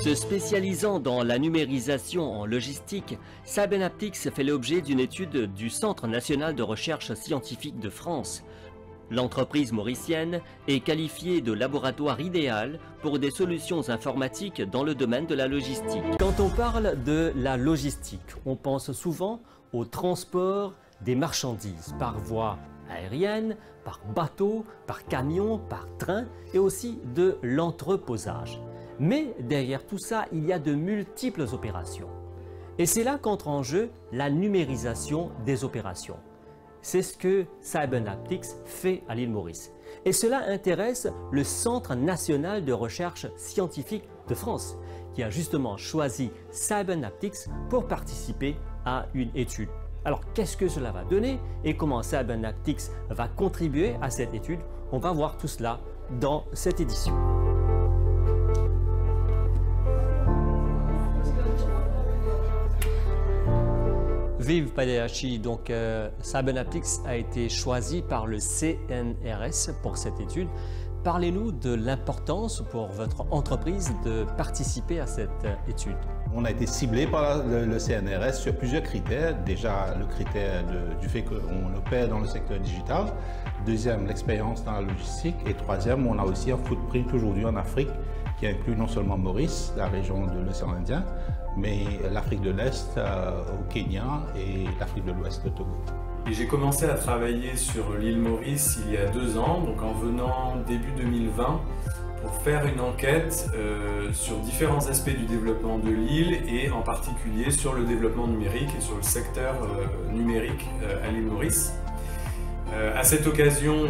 Se spécialisant dans la numérisation en logistique, Cybernaptics fait l'objet d'une étude du Centre national de recherche scientifique de France. L'entreprise mauricienne est qualifiée de laboratoire idéal pour des solutions informatiques dans le domaine de la logistique. Quand on parle de la logistique, on pense souvent au transport des marchandises par voie aérienne, par bateau, par camion, par train et aussi de l'entreposage. Mais derrière tout ça, il y a de multiples opérations. Et c'est là qu'entre en jeu la numérisation des opérations. C'est ce que Cybernaptics fait à l'île Maurice. Et cela intéresse le Centre national de recherche scientifique de France, qui a justement choisi Cybernaptics pour participer à une étude. Alors, qu'est-ce que cela va donner et comment Cybernaptics va contribuer à cette étude? On va voir tout cela dans cette édition. Vive Padeachi, donc Cybernaptics a été choisi par le CNRS pour cette étude. Parlez-nous de l'importance pour votre entreprise de participer à cette étude. On a été ciblé par le CNRS sur plusieurs critères. Déjà, le critère du fait qu'on opère dans le secteur digital. Deuxième, l'expérience dans la logistique. Et troisième, on a aussi un footprint aujourd'hui en Afrique qui inclut non seulement Maurice, la région de l'océan Indien, mais l'Afrique de l'Est au Kenya et l'Afrique de l'Ouest au Togo. J'ai commencé à travailler sur l'île Maurice il y a 2 ans, donc en venant début 2020, pour faire une enquête sur différents aspects du développement de l'île et en particulier sur le développement numérique et sur le secteur numérique à l'île Maurice. À cette occasion,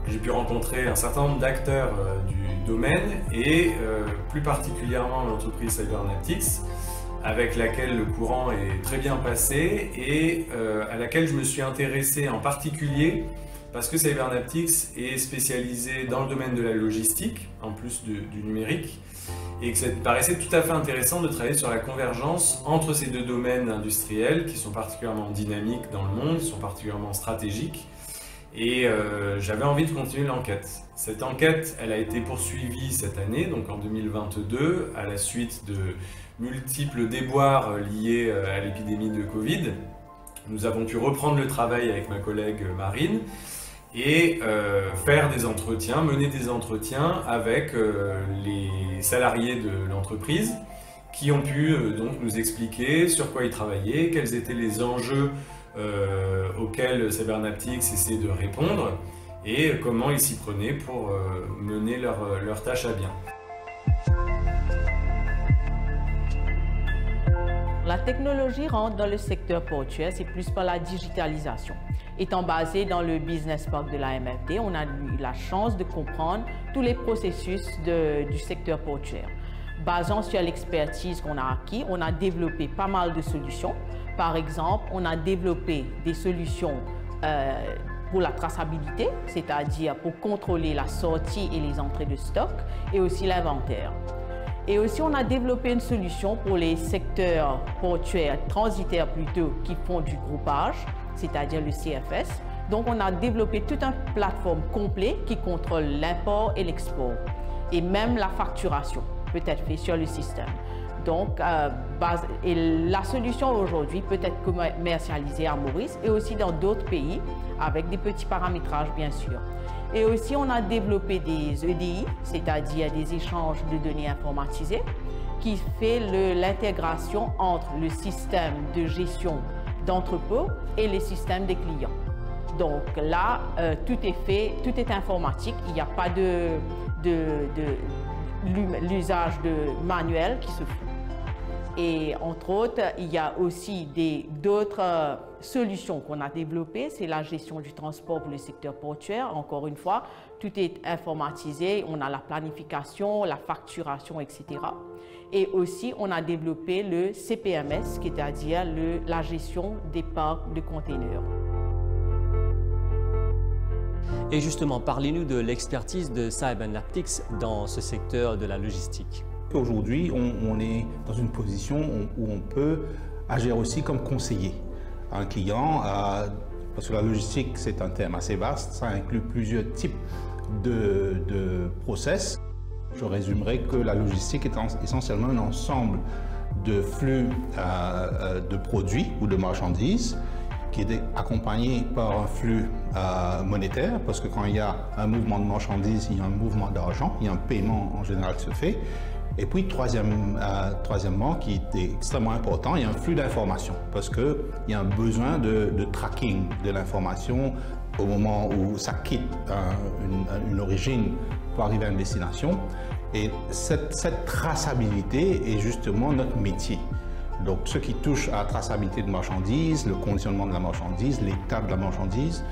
j'ai pu rencontrer un certain nombre d'acteurs du domaine et plus particulièrement l'entreprise Cybernaptics, avec laquelle le courant est très bien passé et à laquelle je me suis intéressé en particulier parce que Cybernaptics est spécialisé dans le domaine de la logistique, en plus du numérique, et que ça paraissait tout à fait intéressant de travailler sur la convergence entre ces deux domaines industriels qui sont particulièrement dynamiques dans le monde, qui sont particulièrement stratégiques. Et j'avais envie de continuer l'enquête. Cette enquête, elle a été poursuivie cette année, donc en 2022, à la suite de multiples déboires liés à l'épidémie de Covid. Nous avons pu reprendre le travail avec ma collègue Marine et faire des entretiens, mener des entretiens avec les salariés de l'entreprise qui ont pu donc nous expliquer sur quoi ils travaillaient, quels étaient les enjeux auxquels Cybernaptics essaie de répondre et comment ils s'y prenaient pour mener leur tâche à bien. La technologie rentre dans le secteur portuaire, c'est plus par la digitalisation. Étant basé dans le Business Park de la MFD, on a eu la chance de comprendre tous les processus du secteur portuaire. Basant sur l'expertise qu'on a acquis, on a développé pas mal de solutions. Par exemple, on a développé des solutions pour la traçabilité, c'est-à-dire pour contrôler la sortie et les entrées de stock, et aussi l'inventaire. Et aussi, on a développé une solution pour les secteurs portuaires, transitaires plutôt, qui font du groupage, c'est-à-dire le CFS. Donc, on a développé toute une plateforme complète qui contrôle l'import et l'export, et même la facturation peut être faite sur le système. Donc, la solution aujourd'hui peut être commercialisée à Maurice et aussi dans d'autres pays avec des petits paramétrages, bien sûr. Et aussi, on a développé des EDI, c'est-à-dire des échanges de données informatisés, qui fait l'intégration entre le système de gestion d'entrepôt et les systèmes des clients. Donc là, tout est fait, tout est informatique, il n'y a pas l'usage de manuel qui se fait. Et entre autres, il y a aussi d'autres solutions qu'on a développées. C'est la gestion du transport pour le secteur portuaire. Encore une fois, tout est informatisé. On a la planification, la facturation, etc. Et aussi, on a développé le CPMS, c'est-à-dire la gestion des parcs de containers. Et justement, parlez-nous de l'expertise de Cybernaptics dans ce secteur de la logistique. Aujourd'hui, on est dans une position où on peut agir aussi comme conseiller à un client, parce que la logistique, c'est un thème assez vaste, ça inclut plusieurs types de process. Je résumerai que la logistique est essentiellement un ensemble de flux de produits ou de marchandises qui est accompagné par un flux monétaire, parce que quand il y a un mouvement de marchandises, il y a un mouvement d'argent, il y a un paiement en général qui se fait. Et puis, troisièmement, qui est extrêmement important, il y a un flux d'informations, parce qu'il y a un besoin de tracking de l'information au moment où ça quitte une origine pour arriver à une destination. Et cette traçabilité est justement notre métier. Donc, ce qui touche à la traçabilité de marchandises, le conditionnement de la marchandise, l'état de la marchandise,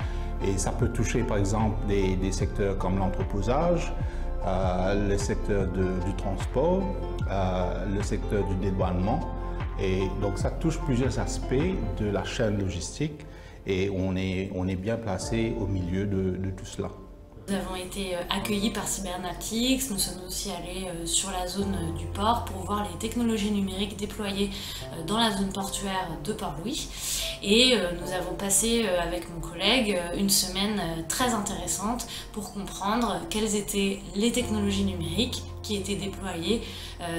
et ça peut toucher par exemple des secteurs comme l'entreposage, le secteur du transport, le secteur du dédouanement. Et donc, ça touche plusieurs aspects de la chaîne logistique et on est bien placé au milieu de tout cela. Nous avons été accueillis par Cybernaptics, nous sommes aussi allés sur la zone du port pour voir les technologies numériques déployées dans la zone portuaire de Port-Louis. Et nous avons passé avec mon collègue une semaine très intéressante pour comprendre quelles étaient les technologies numériques qui étaient déployées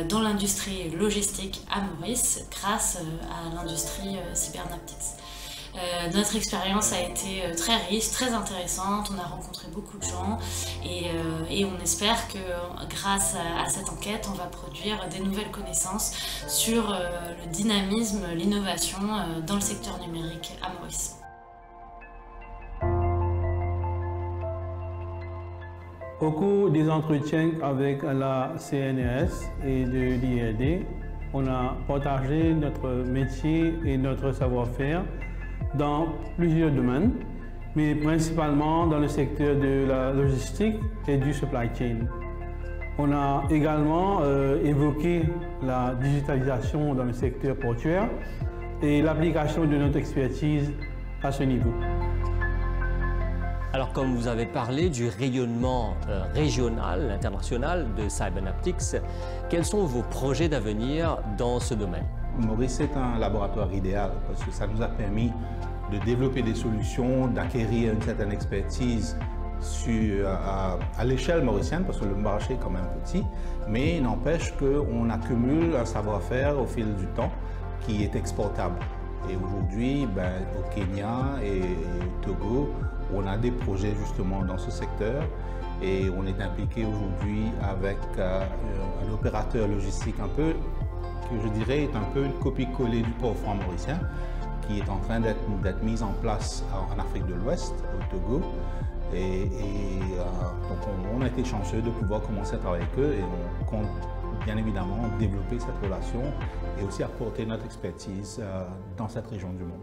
dans l'industrie logistique à Maurice grâce à l'industrie Cybernaptics. Notre expérience a été très riche, très intéressante, on a rencontré beaucoup de gens et on espère que grâce à cette enquête, on va produire des nouvelles connaissances sur le dynamisme, l'innovation dans le secteur numérique à Maurice. Au cours des entretiens avec la CNRS et de l'IRD, on a partagé notre métier et notre savoir-faire dans plusieurs domaines, mais principalement dans le secteur de la logistique et du supply chain. On a également évoqué la digitalisation dans le secteur portuaire et l'application de notre expertise à ce niveau. Alors, comme vous avez parlé du rayonnement régional, international de Cybernaptics, quels sont vos projets d'avenir dans ce domaine? Maurice est un laboratoire idéal parce que ça nous a permis de développer des solutions, d'acquérir une certaine expertise à l'échelle mauricienne, parce que le marché est quand même petit, mais n'empêche qu'on accumule un savoir-faire au fil du temps qui est exportable. Et aujourd'hui, au Kenya et au Togo, on a des projets justement dans ce secteur et on est impliqué aujourd'hui avec un opérateur logistique un peu, que je dirais est un peu une copie-collée du port franc mauricien, qui est en train d'être mise en place en Afrique de l'Ouest, au Togo. Donc on a été chanceux de pouvoir commencer à travailler avec eux et on compte bien évidemment développer cette relation et aussi apporter notre expertise dans cette région du monde.